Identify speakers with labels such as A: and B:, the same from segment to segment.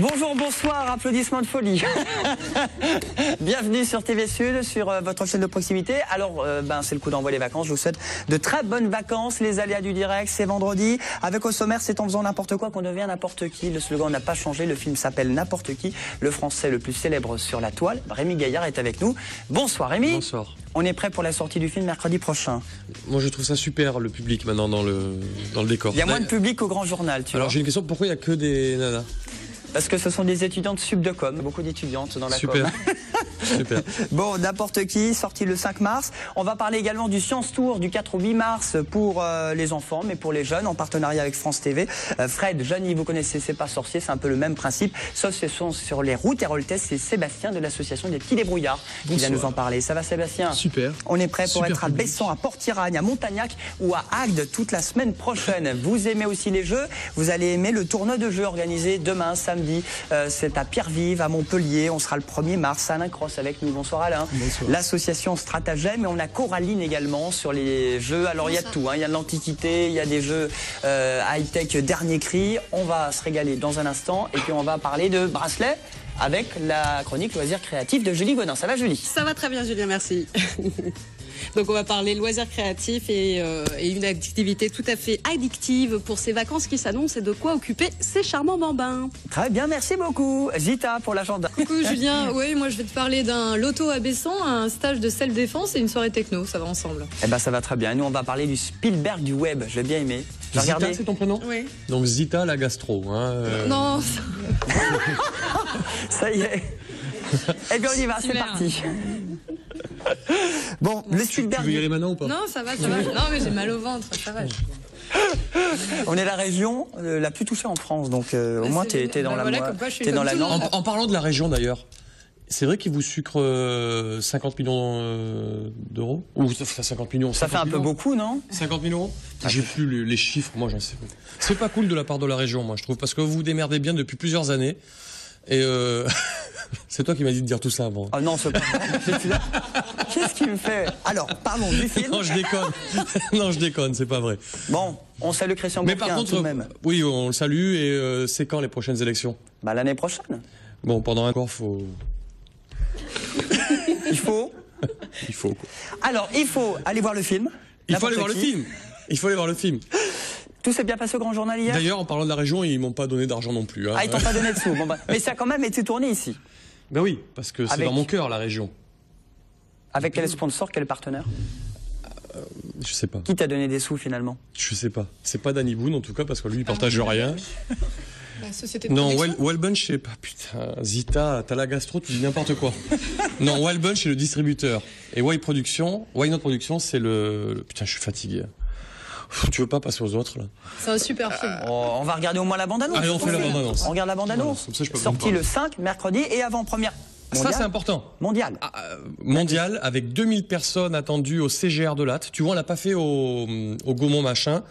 A: Bonjour, bonsoir, applaudissements de folie. Bienvenue sur TV Sud, sur votre chaîne de proximité. Alors, c'est le coup d'envoi des vacances. Je vous souhaite de très bonnes vacances. Les aléas du direct, c'est vendredi. Avec au sommaire, c'est en faisant n'importe quoi qu'on devient n'importe qui. Le slogan n'a pas changé. Le film s'appelle N'importe qui. Le français le plus célèbre sur la toile. Rémi Gaillard est avec nous. Bonsoir Rémi.
B: Bonsoir.
A: On est prêt pour la sortie du film mercredi prochain.
B: Moi, je trouve ça super, le public, maintenant, dans le décor.
A: Il y a moins de public qu'au Grand Journal, tu vois.
B: Alors, j'ai une question. Pourquoi il n'y a que des nanas?
A: Parce que ce sont des étudiantes Subdecom, beaucoup d'étudiantes dans la
B: Super.
A: com.
B: Super.
A: Bon, N'importe qui, sorti le 5 mars. On va parler également du Science Tour du 4 au 8 mars pour les enfants, mais pour les jeunes, en partenariat avec France TV. Fred, Johnny, vous connaissez, c'est pas sorcier, c'est un peu le même principe, sauf ce sont sur les routes Héroltais. C'est Sébastien de l'association des petits débrouillards qui vient nous en parler. Ça va Sébastien?
C: Super.
A: On est prêt pour
C: Super
A: être à Bessan, à Port-Tiragne, à Montagnac ou à Agde toute la semaine prochaine. Vous aimez aussi les jeux, vous allez aimer le tournoi de jeux organisé demain, samedi. C'est à Pierre-Vive, à Montpellier. On sera le 1er mars. Alain Cross avec nous. Bonsoir Alain.
C: Bonsoir.
A: L'association Stratagème. Et on a Coraline également sur les jeux. Alors il y a tout. Il y a de l'Antiquité, il y a des jeux high-tech dernier cri. On va se régaler dans un instant. Et puis on va parler de bracelets avec la chronique loisirs créatifs de Julie Godin. Ça va Julie?
D: Ça va très bien Julien, merci. Donc on va parler loisirs créatifs et une activité tout à fait addictive pour ces vacances qui s'annoncent et de quoi occuper ces charmants bambins.
A: Très bien, merci beaucoup. Zita pour l'agenda.
E: Coucou Julien, oui moi je vais te parler d'un loto à Bessan, un stage de self-défense et une soirée techno, ça va ensemble.
A: Eh ben ça va très bien. Nous on va parler du Spielberg du web, j'ai bien aimé. J'ai
B: Zita,
A: regardé.
B: c'est ton prénom?
D: Oui.
B: Donc Zita la gastro.
E: Non,
A: Ça y est. Eh bien on y va, c'est
E: Super.
A: parti. Bon, le
B: Tu
A: Spielberg.
B: veux y aller maintenant ou pas?
E: non ça va. Non mais j'ai mal au ventre, ça va.
A: On est la région la plus touchée en France, donc au moins t'es dans la
E: voilà, comme quoi je suis
A: t'es dans
E: comme
A: la
E: tout le
A: norme.
E: monde.
B: En parlant de la région d'ailleurs, c'est vrai qu'ils vous sucrent 50 millions d'euros? Ou enfin, 50 millions?
A: Ça fait un peu beaucoup, non?
B: 50 000 euros? J'ai plus les chiffres, moi j'en sais pas. C'est pas cool de la part de la région, moi je trouve, parce que vous vous démerdez bien depuis plusieurs années. Et c'est toi qui m'as dit de dire tout ça avant.
A: Ah non, c'est pas vrai. Qu'est-ce qu'il me fait? Alors, parlons du film.
B: Non, je déconne. Non, je déconne, c'est pas vrai.
A: Bon, on salue Christian
B: Mais
A: Bourquin
B: par
A: tout
B: contre,
A: de même.
B: oui, on le salue. Et c'est quand les prochaines élections?
A: Bah l'année prochaine.
B: Bon, pendant un corps, faut.
A: Il faut.
B: Il faut. Quoi.
A: Alors, il faut aller voir le film.
B: Il faut aller
A: N'importe
B: voir le
A: qui.
B: film. Il faut aller voir le film.
A: Tout s'est bien passé au Grand Journal hier?
B: D'ailleurs, en parlant de la région, ils m'ont pas donné d'argent non plus. Hein.
A: Ah, ils t'ont pas donné de sous. Bon, bah, mais ça a quand même été tourné ici.
B: Ben oui, parce que c'est
A: Avec-
B: dans mon cœur la région.
A: Avec quel sponsor, quel partenaire?
B: Je sais pas.
A: Qui t'a donné des sous finalement?
B: Je sais pas. C'est pas Danny Boone en tout cas parce que lui il partage rien.
E: La société de
B: Non,
E: production.
B: Wild Bunch, je sais pas. Putain, Zita, t'as la gastro, tu dis n'importe quoi. Non, Wild Bunch, c'est le distributeur. Et Why Not Production, c'est le... Putain, je suis fatigué. Tu veux pas passer aux autres, là?
E: C'est un super film.
A: On va regarder au moins la bande-annonce.
B: Allez, on fait la bande-annonce.
A: On regarde la bande-annonce.
B: Comme ça, je peux
A: Sorti
B: pas.
A: le 5, mercredi, et avant-première
B: Ça, c'est important.
A: mondiale.
B: Mondial, avec 2000 personnes attendues au CGR de Latte. Tu vois, on l'a pas fait au Gaumont machin,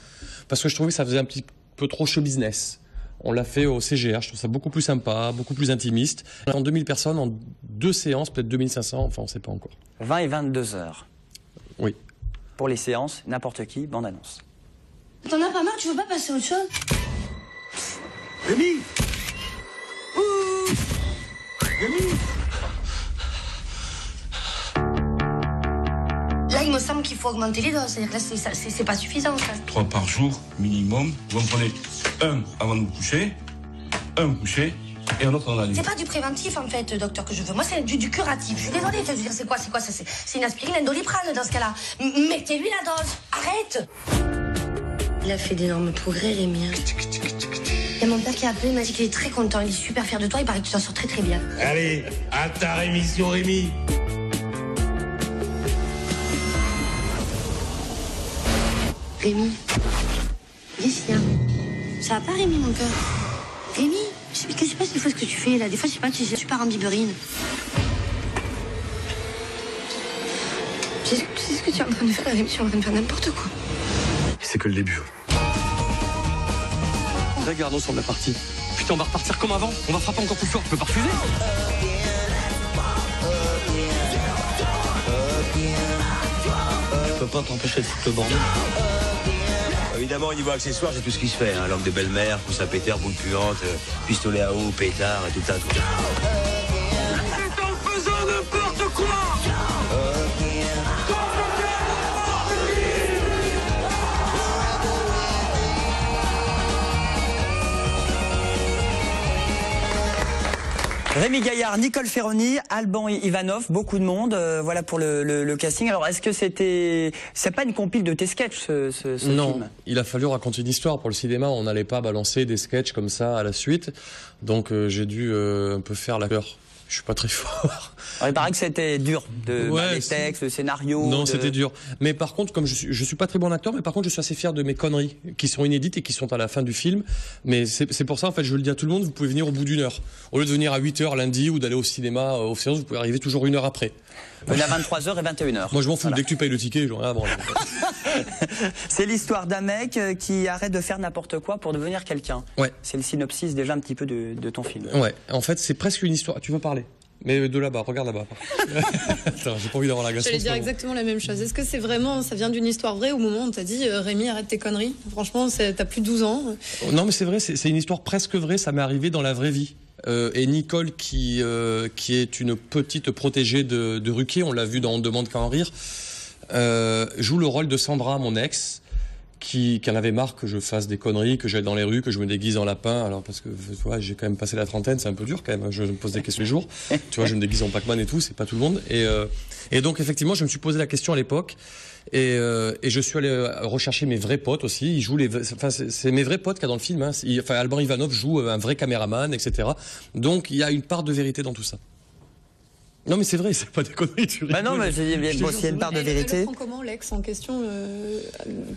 B: parce que je trouvais que ça faisait un petit peu trop show business. On l'a fait au CGR, je trouve ça beaucoup plus sympa, beaucoup plus intimiste. On attend 2000 personnes en 2 séances, peut-être 2500, enfin on sait pas encore.
A: 20 et 22 heures.
B: Oui.
A: Pour les séances, n'importe qui, bande-annonce.
F: T'en as pas marre, tu veux pas passer à autre chose?
G: Rémi! Ouh! Rémi!
F: Là, il me semble qu'il faut augmenter les doses. C'est-à-dire que là, c'est pas suffisant, ça.
G: 3 par jour, minimum. Vous en prenez un avant de vous coucher, un coucher, et un autre dans la nuit.
F: C'est pas du préventif, en fait, docteur, que je veux. Moi, c'est du curatif. Je suis désolée, je veux dire, c'est quoi ça, c'est une aspirine, un Doliprane, dans ce cas-là. Mettez-lui la dose. Arrête! Il a fait d'énormes progrès, Rémi. Il y a mon père qui a appelé, il m'a dit qu'il est très content. Il est super fier de toi, il paraît que tu t'en sors très très bien.
G: Allez, à ta rémission, Rémi!
F: Rémi, qu'est-ce qu'il y a? Ça va pas, Rémi, mon cœur? Rémi, qu'est-ce qui se passe des fois ce que tu fais, là? Des fois, je sais pas, tu pars en biberine. C'est ce que tu es en train de faire, Rémi, tu es en train de faire n'importe quoi.
G: C'est que le début.
B: Regarde, on semble la partie. Putain, on va repartir comme avant. On va frapper encore plus fort. Tu peux pas refuser?
G: Tu peux
C: pas t'empêcher de foutre le bordel.
H: Évidemment, au niveau accessoire, c'est tout ce qui se fait. Hein. Langue de belle-mère, pousse à péter, boule puante, pistolet à eau, pétard et tout ça. Tout ça.
I: C'est en faisant n'importe quoi.
A: Rémi Gaillard, Nicole Ferroni, Alban Ivanov, beaucoup de monde. Voilà pour le casting. Alors, est-ce que c'est pas une compile de tes sketchs, ce
B: non,
A: film?
B: Il a fallu raconter une histoire pour le cinéma. On n'allait pas balancer des sketchs comme ça à la suite. Donc, j'ai dû un peu faire la peur. Je suis pas très fort.
A: Alors, il paraît que c'était dur, les textes, le scénario.
B: Non, c'était dur. Mais par contre, comme je suis pas très bon acteur, mais par contre, je suis assez fier de mes conneries qui sont inédites et qui sont à la fin du film. Mais c'est pour ça, en fait, je le dis à tout le monde, vous pouvez venir au bout d'une heure. Au lieu de venir à 8h lundi ou d'aller au cinéma aux séances, vous pouvez arriver toujours 1 heure après.
A: Venez à 23h et 21h.
B: Moi, je m'en fous. Voilà. Dès que tu payes le ticket, j'en ai avant.
A: C'est l'histoire d'un mec qui arrête de faire n'importe quoi pour devenir quelqu'un.
B: Ouais.
A: C'est le synopsis déjà un petit peu de ton film.
B: Ouais. En fait, c'est presque une histoire. Tu veux parler? Mais de là-bas, regarde là-bas. Attends, j'ai pas envie d'avoir la glace.
E: J'allais dire exactement la même chose. Est-ce que c'est vraiment, ça vient d'une histoire vraie au moment où on t'a dit Rémi, arrête tes conneries? Franchement, t'as plus de 12 ans.
B: Non, mais c'est vrai, c'est une histoire presque vraie. Ça m'est arrivé dans la vraie vie. Et Nicole, qui est une petite protégée de Ruquier, on l'a vu dans On demande qu'à en rire, joue le rôle de Sandra, mon ex, qui en avait marre que je fasse des conneries, que j'aille dans les rues, que je me déguise en lapin. Alors parce que tu vois, j'ai quand même passé la trentaine, c'est un peu dur quand même. Je me pose des questions tous les jours. Tu vois, je me déguise en Pac-Man et tout, c'est pas tout le monde. Et donc effectivement, je me suis posé la question à l'époque. Et je suis allé rechercher mes vrais potes aussi. Ils jouent c'est mes vrais potes qu'il y a dans le film. Hein. Alban Ivanov joue un vrai caméraman, etc. Donc il y a une part de vérité dans tout ça. Non mais c'est vrai, c'est pas des conneries.
A: Bah non, mais s'il y a une part de vérité.
E: Elle prend comment l'ex en question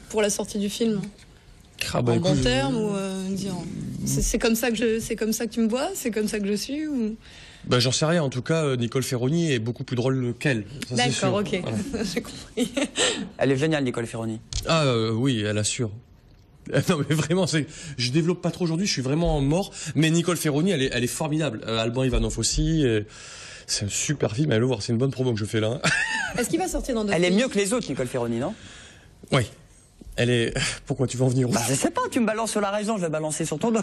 E: pour la sortie du film?
B: En
E: bon terme ou dire c'est comme ça que tu me vois, c'est comme ça que je suis ou...
B: Bah j'en sais rien. En tout cas, Nicole Ferroni est beaucoup plus drôle qu'elle.
E: D'accord, ok.
B: Voilà.
E: J'ai compris.
A: Elle est géniale, Nicole Ferroni.
B: Ah oui, elle assure. Non mais vraiment, je développe pas trop aujourd'hui. Je suis vraiment mort. Mais Nicole Ferroni, elle est formidable. Alban Ivanov aussi. C'est un super film, allez le voir, c'est une bonne promo que je fais là.
E: Est-ce qu'il va sortir dans d'autres
A: pays? Elle est
E: pays
A: mieux que les autres, Nicole Ferroni, non?
B: Oui. Elle est... Pourquoi tu veux en venir où?
A: Je sais pas, tu me balances sur la raison, je vais balancer sur ton dos.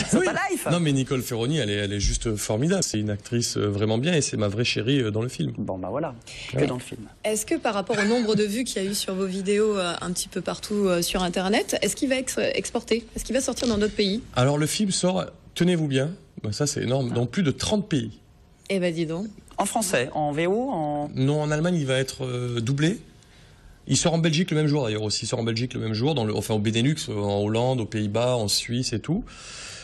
A: C'est
B: oui.
A: pas life.
B: Non mais Nicole Ferroni, elle est juste formidable. C'est une actrice vraiment bien et c'est ma vraie chérie dans le film.
A: Bon bah voilà, que dans le film.
E: Est-ce que par rapport au nombre de vues qu'il y a eu sur vos vidéos un petit peu partout sur Internet, est-ce qu'il va être exporté? Est-ce qu'il va sortir dans d'autres pays?
B: Alors le film sort, tenez-vous bien, ça c'est énorme, dans plus de 30 pays.
E: Eh ben dis donc.
A: En français, en VO,
B: Non, en Allemagne, il va être doublé. Il sort en Belgique le même jour d'ailleurs aussi. Il sort en Belgique le même jour, au Benelux, en Hollande, aux Pays-Bas, en Suisse et tout.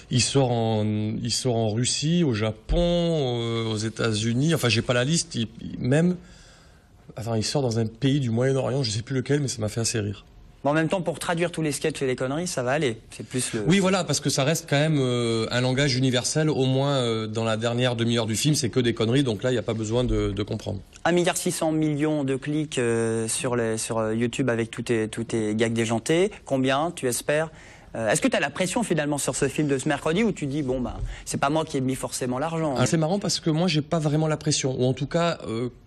B: Il sort en Russie, au Japon, aux États-Unis. Enfin, j'ai pas la liste. Il sort dans un pays du Moyen-Orient, je sais plus lequel, mais ça m'a fait assez rire.
A: Mais en même temps, pour traduire tous les sketchs et les conneries, ça va aller. C'est plus le...
B: Oui, voilà, parce que ça reste quand même un langage universel. Au moins, dans la dernière demi-heure du film, c'est que des conneries. Donc là, il n'y a pas besoin de comprendre.
A: 1,6 milliard de clics sur YouTube avec tous tes gags déjantés. Combien, tu espères? Est-ce que tu as la pression finalement sur ce film de ce mercredi où tu dis bon bah c'est pas moi qui ai mis forcément l'argent?
B: C'est marrant parce que moi j'ai pas vraiment la pression, ou en tout cas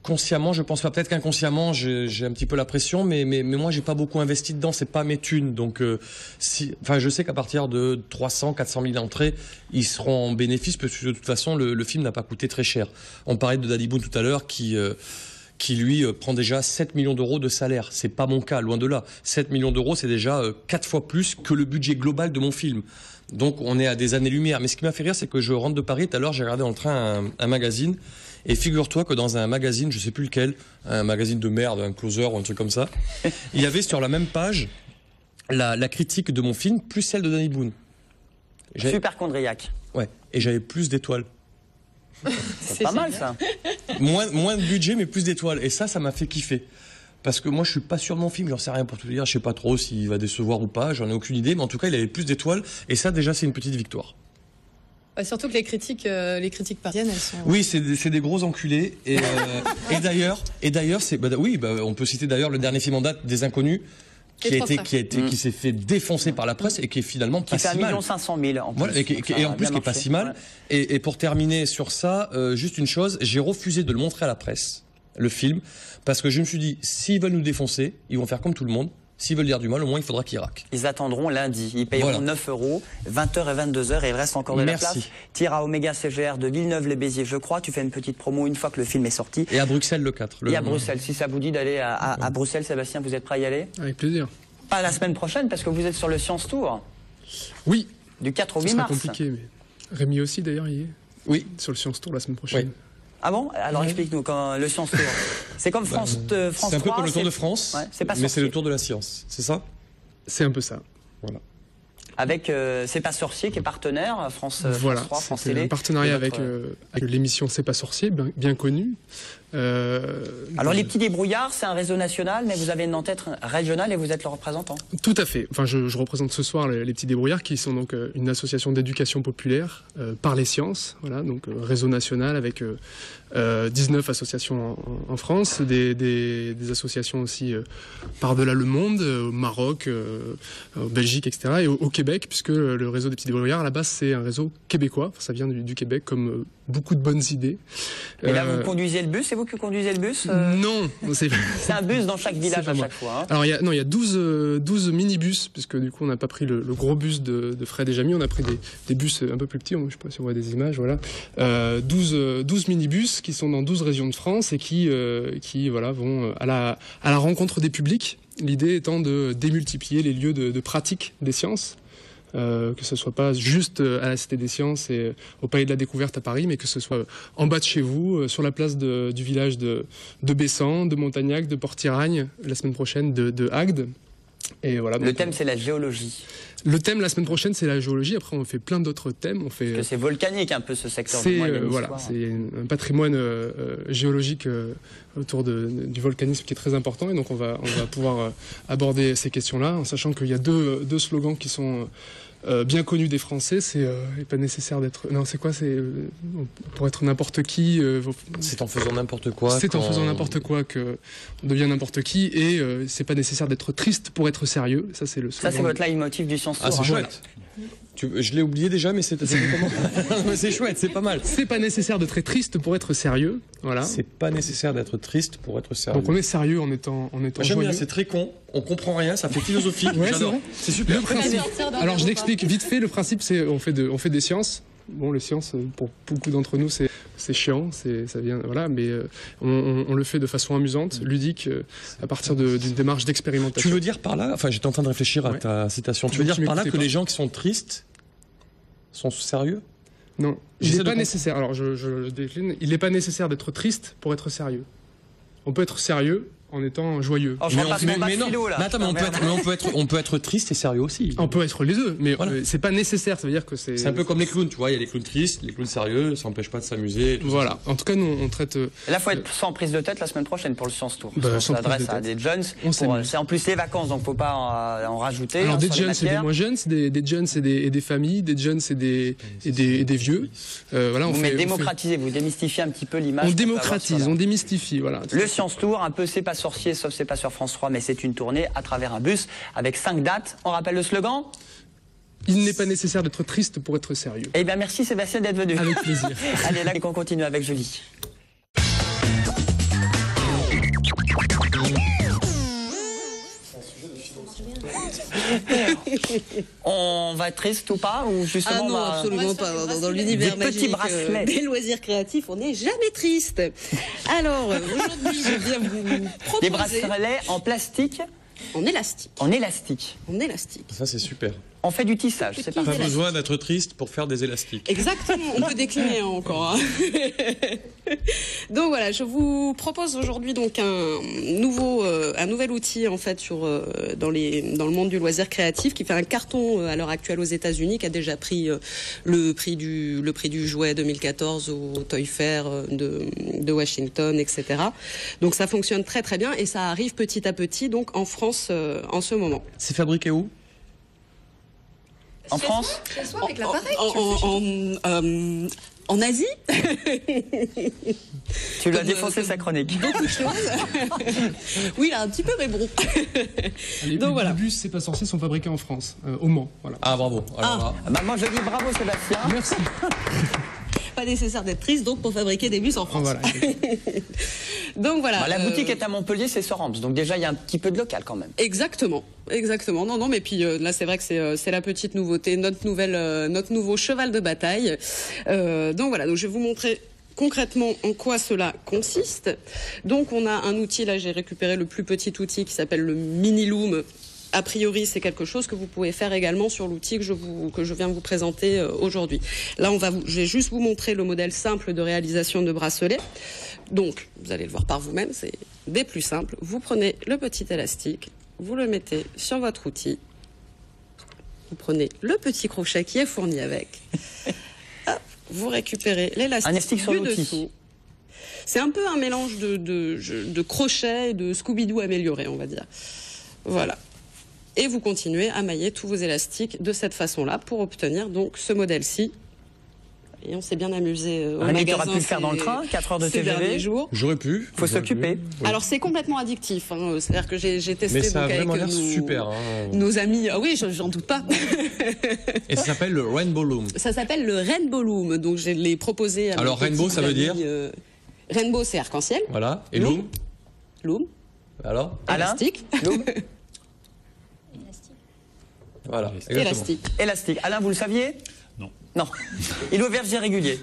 B: consciemment je pense pas, peut-être qu'inconsciemment j'ai un petit peu la pression, mais moi j'ai pas beaucoup investi dedans, c'est pas mes thunes, donc je sais qu'à partir de 300-400 000 entrées ils seront en bénéfice parce que de toute façon le film n'a pas coûté très cher. On parlait de Danny Boone tout à l'heure qui lui prend déjà 7 millions d'euros de salaire. C'est pas mon cas, loin de là. 7 millions d'euros, c'est déjà 4 fois plus que le budget global de mon film. Donc on est à des années-lumière. Mais ce qui m'a fait rire, c'est que je rentre de Paris, tout à l'heure j'ai regardé dans le train un magazine, et figure-toi que dans un magazine, je sais plus lequel, un magazine de merde, un closer ou un truc comme ça, il y avait sur la même page la critique de mon film, plus celle de Danny Boone.
A: Super chondriaque.
B: Ouais, et j'avais plus d'étoiles.
A: C'est pas mal ça.
B: Moins de budget mais plus d'étoiles, et ça m'a fait kiffer. Parce que moi je suis pas sûr de mon film, j'en sais rien pour tout dire, je sais pas trop s'il va décevoir ou pas, j'en ai aucune idée, mais en tout cas il avait plus d'étoiles et ça déjà c'est une petite victoire.
E: Surtout que les critiques parisiennes, elles sont...
B: Oui, c'est des gros enculés et d'ailleurs on peut citer d'ailleurs le dernier film en date, Des Inconnus, qui s'est fait défoncer par la presse et qui est finalement pas si mal.
A: Qui fait 1 500 000 en plus.
B: Voilà, et en plus qui est pas si mal. Ouais. Et pour terminer sur ça, juste une chose, j'ai refusé de le montrer à la presse le film, parce que je me suis dit, s'ils veulent nous défoncer, ils vont faire comme tout le monde. S'ils veulent dire du mal, au moins il faudra qu'ils raquent.
A: Ils attendront lundi. Ils payeront 9 €, 20h et 22h, et il reste encore de la place. Tire à Oméga CGR de Villeneuve-les-Béziers, je crois. Tu fais une petite promo une fois que le film est sorti.
B: Et à Bruxelles le 4.
A: Et à Bruxelles. Si ça vous dit d'aller à Bruxelles, Sébastien, vous êtes prêt à y aller?
C: Avec plaisir.
A: Pas la semaine prochaine, parce que vous êtes sur le Science Tour.
C: Oui.
A: Du 4 au 8
C: mars.
A: mars.
C: C'est compliqué, mais Rémi aussi d'ailleurs y est.
B: Oui.
C: Sur le Science Tour la semaine prochaine.
A: Oui. Ah bon? Alors explique-nous, quand le Science Tour. C'est comme France 3.
B: C'est un peu comme le Tour de France, mais c'est le Tour de la science, c'est ça?
C: C'est un peu ça. Voilà.
A: Avec C'est pas sorcier qui est partenaire, France 3, France Télé.
C: Un partenariat avec l'émission C'est pas sorcier, bien connue.
A: Alors les petits débrouillards, c'est un réseau national, mais vous avez une antenne régionale et vous êtes le représentant.
C: Tout à fait. Enfin, je représente ce soir les petits débrouillards, qui sont donc une association d'éducation populaire par les sciences. Voilà, donc réseau national avec 19 associations en France, des associations aussi par-delà le monde, au Maroc, en Belgique, etc. Et au Québec, puisque le réseau des petits débrouillards, à la base, c'est un réseau québécois. Enfin, ça vient du Québec, comme beaucoup de bonnes idées.
A: Et là, vous conduisez le bus, c'est vous qui conduisez le bus
C: Non. C'est
A: un bus dans chaque village à chaque fois. Hein.
C: Alors, il y a 12 minibus, puisque du coup, on n'a pas pris le gros bus de Fred et Jamy, on a pris des bus un peu plus petits, je ne sais pas si on voit des images, voilà. 12 minibus qui sont dans 12 régions de France et qui voilà, vont à la rencontre des publics. L'idée étant de démultiplier les lieux de pratique des sciences. Que ce soit pas juste à la Cité des Sciences et au Palais de la Découverte à Paris, mais que ce soit en bas de chez vous, sur la place du village de Bessan, de Montagnac, de Port-Tiragne, la semaine prochaine de Agde. Et voilà,
A: le thème, c'est la géologie.
C: Le thème la semaine prochaine, c'est la géologie. Après, on fait plein d'autres thèmes.
A: Parce que c'est volcanique un peu ce secteur.
C: Voilà, c'est un patrimoine géologique autour du volcanisme qui est très important. Et donc, on va pouvoir aborder ces questions-là, en sachant qu'il y a deux slogans qui sont bien connus des Français. C'est pas nécessaire d'être. Non, c'est quoi? C'est pour être n'importe qui.
B: C'est en faisant n'importe quoi.
C: C'est en faisant n'importe quoi que on devient n'importe qui. Et c'est pas nécessaire d'être triste pour être sérieux. Ça, c'est le slogan.
A: Ça, c'est votre leitmotiv du Science Tour.
B: Ah, c'est chouette. Je l'ai oublié déjà, mais c'est comment? C'est chouette, c'est pas mal.
C: C'est pas nécessaire d'être très triste pour être sérieux. Voilà.
B: C'est pas nécessaire d'être triste pour être sérieux.
C: Donc on est sérieux en étant
B: J'aime bien, c'est très con. On comprend rien, ça fait philosophique.
C: Ouais,
B: j'adore. C'est super.
C: Le principe. Alors je l'explique vite fait. Le principe, c'est on fait des sciences. Bon, les sciences, pour beaucoup d'entre nous, c'est chiant, ça vient, voilà, mais on le fait de façon amusante, ludique, à partir d'une démarche d'expérimentation.
B: Tu veux dire par là, enfin, j'étais en train de réfléchir à ta citation. Tu veux dire par là que les gens qui sont tristes sont sérieux?
C: Non, il n'est pas nécessaire. Alors, je décline. Il n'est pas nécessaire d'être triste pour être sérieux. On peut être sérieux en étant joyeux.
A: Oh, mais non.
B: Mais attends, on peut être triste et sérieux aussi.
C: On peut être les deux, mais voilà. C'est pas nécessaire. Ça veut dire que
B: c'est un peu comme les clowns, tu vois. Il y a les clowns tristes, les clowns sérieux. Ça n'empêche pas de s'amuser.
C: Voilà. En tout cas, nous, on traite.
A: Là, il faut être sans prise de tête la semaine prochaine pour le Science Tour.
C: On
A: s'adresse à des jeunes. C'est en plus les vacances, donc faut pas en rajouter.
C: Alors des jeunes, c'est des moins jeunes, c'est des jeunes, c'est des familles, des jeunes, c'est des vieux. Voilà.
A: Vous démocratisez, vous démystifiez un petit peu l'image.
C: On démocratise, on démystifie, voilà.
A: Le Science Tour, un peu c'est pas sorcier, sauf c'est pas sur France 3, mais c'est une tournée à travers un bus avec 5 dates. On rappelle le slogan?
C: Il n'est pas nécessaire d'être triste pour être sérieux.
A: Eh bien, merci Sébastien d'être venu.
C: Avec plaisir.
A: Allez, là, on continue avec Julie. On va être triste ou pas, ou justement
D: non, absolument pas. Dans l'univers magique des loisirs créatifs, on n'est jamais triste. Alors, aujourd'hui, je viens vous proposer...
A: Des bracelets en plastique.
D: En élastique.
A: En élastique.
D: En élastique.
B: Ça, c'est super.
A: On fait du tissage, c'est pas
B: Pas besoin d'être triste pour faire des élastiques.
D: Exactement, on peut décliner encore. Donc voilà, je vous propose aujourd'hui donc un nouvel outil en fait dans le monde du loisir créatif qui fait un carton à l'heure actuelle aux États-Unis, qui a déjà pris le prix du jouet 2014 au Toy Fair de Washington, etc. Donc ça fonctionne très très bien et ça arrive petit à petit donc en France en ce moment.
B: C'est fabriqué où?
A: En France?
E: Avec l'appareil.
D: En Asie.
A: Tu lui as défoncé sa chronique.
D: Beaucoup de choses. Oui, il a un petit peu, mais bon.
C: Donc voilà. Les bus, c'est pas sorcier, sont fabriqués en France, au Mans. Voilà.
B: Ah bravo. Alors,
A: moi je dis bravo Sébastien.
C: Merci.
D: pas nécessaire d'être triste donc pour fabriquer des bus en France.
C: Voilà.
D: Donc voilà.
A: Bah, la boutique est à Montpellier, c'est Soramps, donc déjà il y a un petit peu de local quand même.
D: Exactement. Non, mais puis là c'est vrai que c'est la petite nouveauté, notre nouveau cheval de bataille. Donc voilà, donc je vais vous montrer concrètement en quoi cela consiste. Donc on a un outil, là j'ai récupéré le plus petit outil qui s'appelle le Mini Loom. A priori, c'est quelque chose que vous pouvez faire également sur l'outil que je viens de vous présenter aujourd'hui. Là, je vais juste vous montrer le modèle simple de réalisation de bracelet. Donc, vous allez le voir par vous-même, c'est des plus simples. Vous prenez le petit élastique, vous le mettez sur votre outil. Vous prenez le petit crochet qui est fourni avec. Hop, vous récupérez l'élastique
A: sur
D: du
A: l'outil.
D: dessous. C'est un peu un mélange de crochet et de Scooby-Doo amélioré, on va dire. Voilà. Et vous continuez à mailler tous vos élastiques de cette façon-là pour obtenir donc ce modèle-ci. Et on s'est bien amusé au magasin.
A: Tu aurais pu le faire dans le train, 4 heures de TGV.
B: J'aurais pu.
A: Faut s'occuper.
B: Oui.
D: Alors c'est complètement addictif. Hein. C'est-à-dire que j'ai testé
B: mais ça
D: donc,
B: a vraiment
D: avec
B: l'air super. Hein.
D: Nos amis. Ah oui, j'en doute pas.
B: Et ça s'appelle le Rainbow Loom.
D: Ça s'appelle le Rainbow Loom. Donc je l'ai proposé. À
B: alors Rainbow, ça veut dire
D: Rainbow, c'est arc-en-ciel.
B: Voilà. Et Loom.
D: Loom.
B: Alors
D: élastique.
A: Loom.
B: Voilà.
A: Élastique. Alain, vous le saviez? Non. Il est au verger régulier.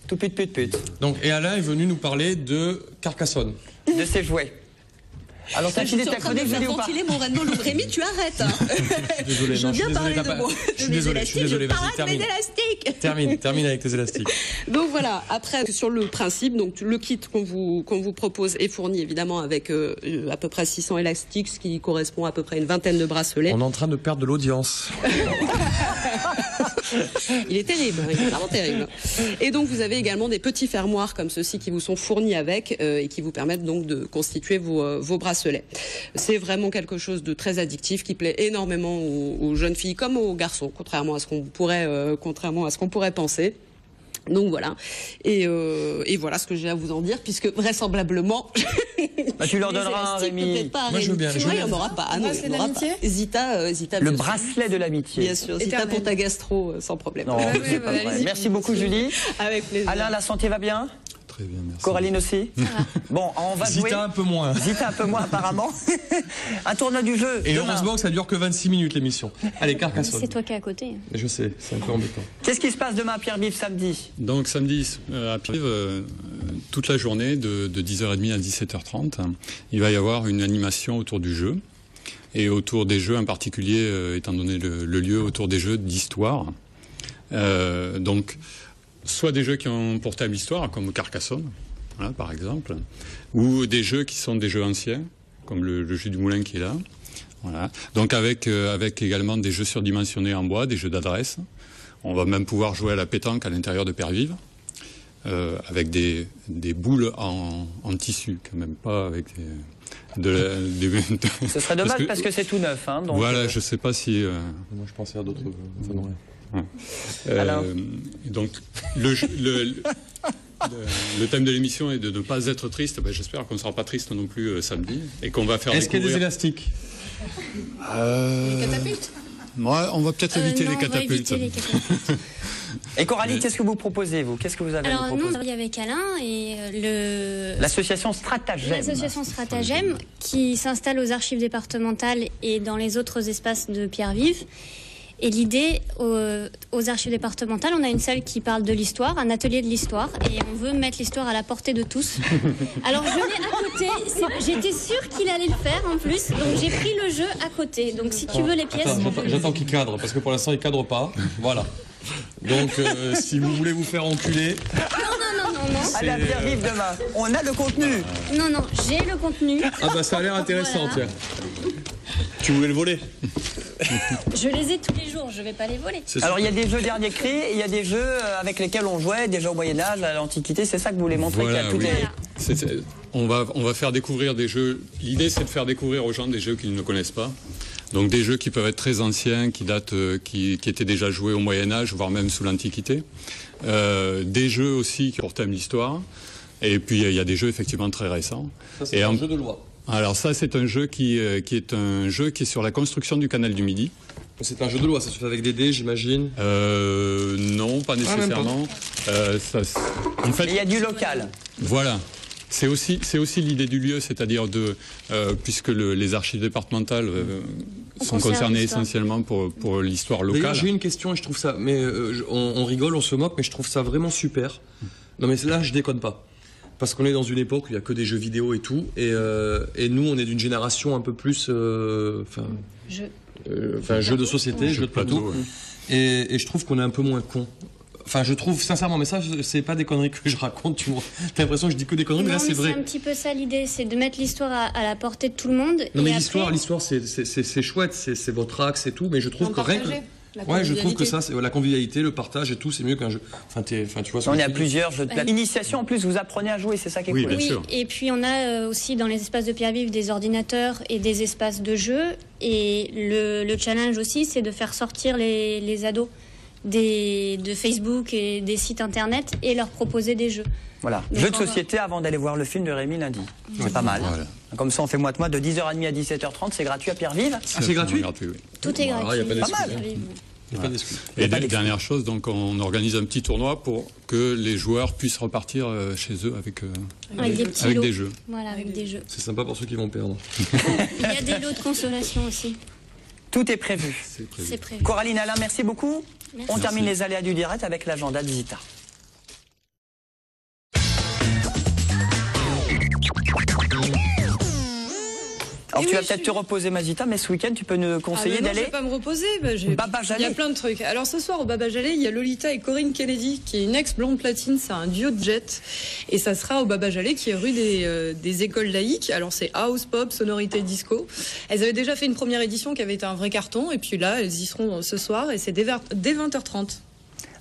A: Tout pute.
B: Donc, et Alain est venu nous parler de Carcassonne.
A: De ses jouets. Alors, t'as fini ta chronique,
D: je vais ventiler mon Rainbow Loom. Rémi, tu arrêtes. Hein.
B: Désolé,
D: je veux bien parler de moi.
B: Je suis désolé, vas-y, termine. Termine avec tes élastiques.
D: Donc voilà, après, sur le principe, donc le kit qu'on vous propose est fourni évidemment avec à peu près 600 élastiques, ce qui correspond à peu près à une vingtaine de bracelets.
B: On est en train de perdre de l'audience.
D: Il est terrible, il est vraiment terrible. Et donc vous avez également des petits fermoirs comme ceux-ci qui vous sont fournis avec et qui vous permettent donc de constituer vos bracelets. C'est vraiment quelque chose de très addictif qui plaît énormément aux jeunes filles comme aux garçons, contrairement à ce qu'on pourrait penser. Donc voilà, et voilà ce que j'ai à vous en dire, puisque vraisemblablement...
A: Bah, tu leur donneras un, Rémi.
B: Moi, je veux bien.
D: Il n'y en aura pas. Ah, non, il n'y en aura pas. Zita,
A: le bracelet de l'amitié.
D: Bien sûr, Zita pour ta gastro, sans problème.
A: Non, c'est pas vrai. Merci beaucoup, Julie.
D: Avec plaisir.
A: Alain, la santé va bien?
J: Très bien, merci.
A: Coraline aussi? Bon, on va jouer.
B: Zita un peu moins.
A: Zita un peu moins, apparemment. Un tournoi du jeu.
B: Et heureusement que ça dure que 26 minutes, l'émission. Allez, Carcassonne.
E: C'est toi qui es à côté.
B: Je sais, c'est un peu embêtant.
A: Qu'est-ce qui se passe demain à Pierre-Vive samedi?
J: Donc samedi à Pierre-Vive, toute la journée de 10h30 à 17h30, il va y avoir une animation autour du jeu. Et autour des jeux en particulier, étant donné le lieu, autour des jeux d'histoire. Donc, soit des jeux qui ont pour thème l'histoire, comme Carcassonne, voilà, par exemple, ou des jeux qui sont des jeux anciens, comme le jeu du moulin qui est là. Voilà. Donc avec également des jeux surdimensionnés en bois, des jeux d'adresse. On va même pouvoir jouer à la pétanque à l'intérieur de Pierre-Vive, avec des boules en tissu, quand même, pas avec
A: Ce serait dommage parce que c'est tout neuf. Hein, donc
J: voilà, je sais pas si...
B: Moi, je pensais à d'autres...
J: donc, le thème de l'émission est de ne pas être triste. Ben, j'espère qu'on ne sera pas triste non plus samedi et qu'on va faire.
B: Est-ce qu'il y a des élastiques?
E: Les catapultes?
J: Ouais, on va peut-être éviter les catapultes.
A: Et Coralie, qu'est-ce que vous proposez, vous? Qu'est-ce que vous avez à nous proposer?
K: Nous, on travaille avec Alain et
A: l'association Stratagème.
K: L'association Stratagème qui s'installe aux archives départementales et dans les autres espaces de Pierre-Vive. Et l'idée, aux archives départementales, on a une salle qui parle de l'histoire, un atelier de l'histoire, et on veut mettre l'histoire à la portée de tous. Alors je l'ai à côté, j'étais sûre qu'il allait le faire en plus, donc j'ai pris le jeu à côté. Donc si tu veux les pièces...
B: J'attends qu'il cadre, parce que pour l'instant il cadre pas. Voilà. Donc si vous voulez vous faire enculer...
K: Non.
A: Allez à Pierre-Vive demain, on a le contenu.
K: Non, j'ai le contenu.
B: Ah bah ça a l'air intéressant, tiens. Tu voulais le voler?
K: Je les ai tous les jours, je vais pas les voler.
A: Alors il y a des jeux dernier cri, et il y a des jeux avec lesquels on jouait déjà au Moyen-Âge, à l'Antiquité, c'est ça que vous voulez montrer?
J: Voilà,
A: toutes les...
J: On va faire découvrir des jeux. L'idée, c'est de faire découvrir aux gens des jeux qu'ils ne connaissent pas. Donc des jeux qui peuvent être très anciens, qui datent, qui étaient déjà joués au Moyen-Âge, voire même sous l'Antiquité. Des jeux aussi qui ont pour thème l'histoire. Et puis il y a des jeux effectivement très récents.
B: Ça, c'est un jeu de loi.
J: Alors ça, c'est un jeu qui est sur la construction du canal du Midi.
B: C'est un jeu de loi, ça se fait avec des dés, j'imagine.
J: Non, pas nécessairement.
A: En fait, il y a du local.
J: Voilà. C'est aussi l'idée du lieu, c'est-à-dire puisque les archives départementales sont concernées essentiellement pour l'histoire locale.
B: D'ailleurs, j'ai une question et je trouve ça, mais on rigole, on se moque, mais je trouve ça vraiment super. Non, mais là, je déconne pas. Parce qu'on est dans une époque où il n'y a que des jeux vidéo et tout, et nous, on est d'une génération un peu plus, jeux de société, jeux de plateau, et je trouve qu'on est un peu moins con. Enfin, je trouve sincèrement, mais ça, c'est pas des conneries que je raconte. T'as l'impression que je dis que des conneries, mais là, c'est vrai.
K: C'est un petit peu ça l'idée, c'est de mettre l'histoire à la portée de tout le monde.
B: Non, mais l'histoire, c'est chouette, c'est votre axe et tout, mais je trouve que je trouve que ça, c'est la convivialité, le partage et tout, c'est mieux qu'un jeu. Enfin, tu vois.
A: On est à plusieurs jeux de plateau. Initiation, en plus, vous apprenez à jouer, c'est ça qui est cool.
J: Bien sûr.
K: Et puis on a aussi dans les espaces de Pierre Vive des ordinateurs et des espaces de jeu. Et le challenge aussi, c'est de faire sortir les ados de Facebook et des sites internet et leur proposer des jeux.
A: Voilà, jeux de société avant d'aller voir le film de Rémi lundi. C'est pas mal. Voilà. Comme ça, on fait moite-moite de 10h30 à 17h30, c'est gratuit à Pierre-Vive.
B: C'est gratuit,
J: oui.
K: Tout est gratuit.
B: Il n'y a pas
A: mal.
J: Et dernière chose, donc on organise un petit tournoi pour que les joueurs puissent repartir chez eux avec des jeux.
K: Voilà, avec des jeux.
B: C'est sympa pour ceux qui vont perdre.
K: Il y a des lots de consolation aussi.
A: Tout est prévu.
K: C'est prévu.
A: Coraline Alain, merci beaucoup.
K: Merci.
A: On termine les aléas du direct avec l'agenda de Zita. Alors tu vas peut-être te reposer, Mazita, mais ce week-end, tu peux nous conseiller d'aller.
E: Je vais pas me reposer.
A: Baba Jalé.
E: Il y a plein de trucs. Alors ce soir au Baba Jalé, il y a Lolita et Corinne Kennedy, qui est une ex-blonde platine. C'est un duo de jet. Et ça sera au Baba Jalé, qui est rue des écoles laïques. Alors c'est house, pop, sonorité, disco. Elles avaient déjà fait une première édition qui avait été un vrai carton. Et puis là, elles y seront ce soir. Et c'est dès 20h30.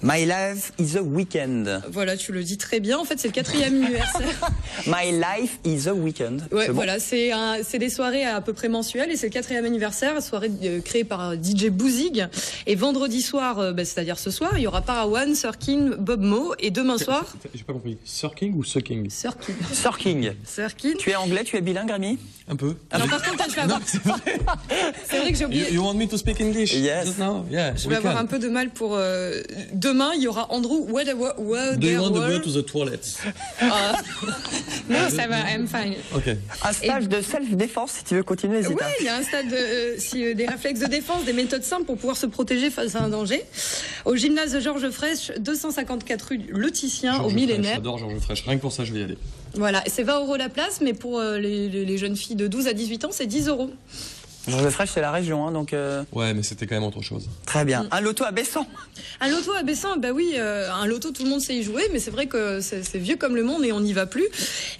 A: My Life is a Weekend.
E: Voilà, tu le dis très bien. En fait, c'est le 4e anniversaire.
A: My Life is a Weekend.
E: Ouais,
A: bon.
E: voilà, c'est des soirées à peu près mensuelles et c'est le 4e anniversaire, soirée créée par DJ Bouzig. Et vendredi soir, c'est-à-dire ce soir, il y aura Parawan, Sirkin, Bob Mo. Et demain soir...
B: J'ai pas compris. Sirking ou Sucking?
E: Sirkin.
A: Sirkin. Tu es anglais, tu es bilingue, Rémi?
B: Un peu.
E: Alors par contre, tu vas avoir... C'est vrai que j'ai oublié...
B: You want me to speak English?
A: Yes.
B: No? Yeah,
E: je vais avoir un peu de mal pour... Demain, il y aura Andrew
B: Do you want to go to the toilet?
E: Non, ça va, I'm fine.
B: Okay.
A: Un stage de self-défense, si tu veux continuer, Zita.
E: Oui, il y a un stade des réflexes de défense, des méthodes simples pour pouvoir se protéger face à un danger. Au gymnase de Georges Frêche, 254 rue Loticien, au Millénaire.
B: J'adore Georges Frêche, rien que pour ça, je vais y aller.
E: Voilà, c'est 20 € la place, mais pour les jeunes filles de 12 à 18 ans, c'est 10 €.
A: Georges Frêche, c'est la région, hein, donc...
B: Ouais, mais c'était quand même autre chose.
A: Très bien. Un loto à Bessan.
E: Un loto à Bessan, bah oui, un loto, tout le monde sait y jouer, mais c'est vrai que c'est vieux comme le monde et on n'y va plus.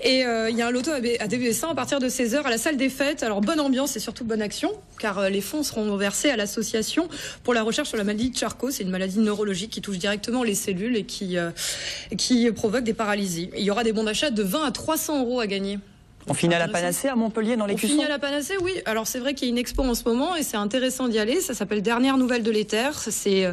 E: Et il y a un loto à Bessan à partir de 16h à la salle des fêtes. Alors, bonne ambiance et surtout bonne action, car les fonds seront versés à l'association pour la recherche sur la maladie de Charcot. C'est une maladie neurologique qui touche directement les cellules et qui provoque des paralysies. Il y aura des bons d'achat de 20 à 300 € à gagner.
A: On finit à la Panacée à Montpellier dans les cuissons.
E: On finit à la Panacée, oui. Alors c'est vrai qu'il y a une expo en ce moment et c'est intéressant d'y aller. Ça s'appelle Dernières nouvelles de l'éther. C'est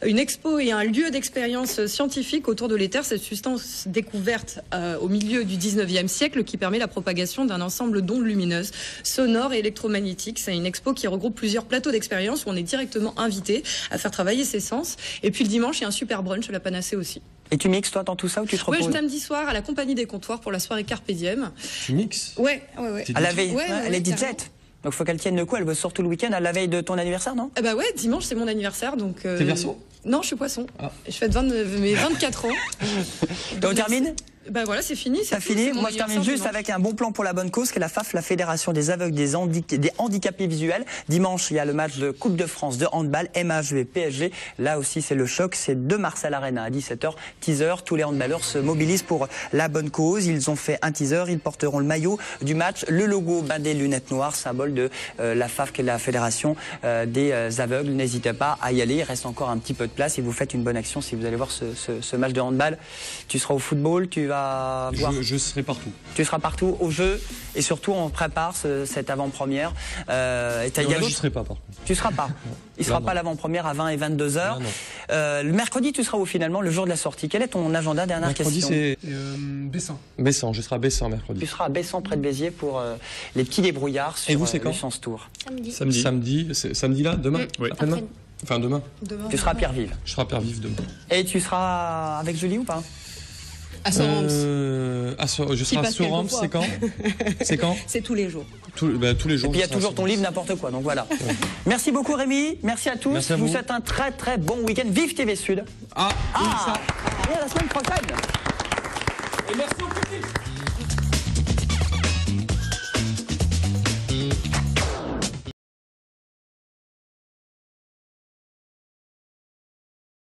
E: une expo et un lieu d'expérience scientifique autour de l'éther, cette substance découverte au milieu du 19e siècle qui permet la propagation d'un ensemble d'ondes lumineuses, sonores et électromagnétiques. C'est une expo qui regroupe plusieurs plateaux d'expérience où on est directement invité à faire travailler ses sens. Et puis le dimanche, il y a un super brunch à la Panacée aussi.
A: Et tu mixes toi dans tout ça ou tu te reposes?
E: Oui, samedi soir à la Compagnie des Comptoirs pour la soirée Carpe Diem.
B: Tu mixes?
E: Ouais.
A: À la veille, elle est DJ. Donc il faut qu'elle tienne le coup, elle bosse surtout le week-end à la veille de ton anniversaire, non?
E: Bah ouais, dimanche c'est mon anniversaire, donc...
B: T'es Verseau?
E: Non, je suis Poisson. Je fête mes 24 ans.
A: Donc on termine?
E: Bah voilà, c'est fini.
A: Ça finit. Moi, je termine juste avec un bon plan pour la bonne cause, qui est la FAF, la Fédération des aveugles des handicapés visuels. Dimanche, il y a le match de Coupe de France de handball, MHV PSG. Là aussi, c'est le choc. C'est 2 mars à l'Arena à 17h. Teaser. Tous les handballeurs se mobilisent pour la bonne cause. Ils ont fait un teaser. Ils porteront le maillot du match. Le logo des lunettes noires, symbole de la FAF, qui est la Fédération des aveugles. N'hésitez pas à y aller. Il reste encore un petit peu de place et vous faites une bonne action si vous allez voir ce match de handball. Tu seras au football, tu vas vas voir.
B: Je serai partout.
A: Tu seras partout au jeu et surtout on prépare cette avant-première.
B: Là, je serai pas par contre.
A: Tu seras pas. Il sera pas l'avant-première à 20 et 22 heures. Le mercredi, tu seras où finalement, le jour de la sortie? Quel est ton agenda? Dernière question.
B: Mercredi, c'est
C: Bessan.
B: Bessan, je serai à Bessan mercredi.
A: Tu seras à Bessan près de Béziers pour les petits débrouillards sur
B: et vous, c'est quand?
A: le Science Tour.
B: Samedi là, demain?
J: Oui.
B: Après-demain. Enfin demain.
A: Tu seras à Pierre-Vive.
B: Je serai à Pierre-Vive demain.
A: Et tu seras avec Julie ou pas?
D: À Sorams.
B: Je serai à Sorams, c'est quand? C'est quand?
D: C'est tous les jours.
B: Tous les jours.
A: Et puis il y a toujours ton livre n'importe quoi, donc voilà. Merci beaucoup Rémi, merci à tous.
B: Merci à
A: je vous
B: vous.
A: souhaite un très très bon week-end. Vive TV Sud.
B: Ah,
A: Et à la semaine prochaine.
B: Et merci au public.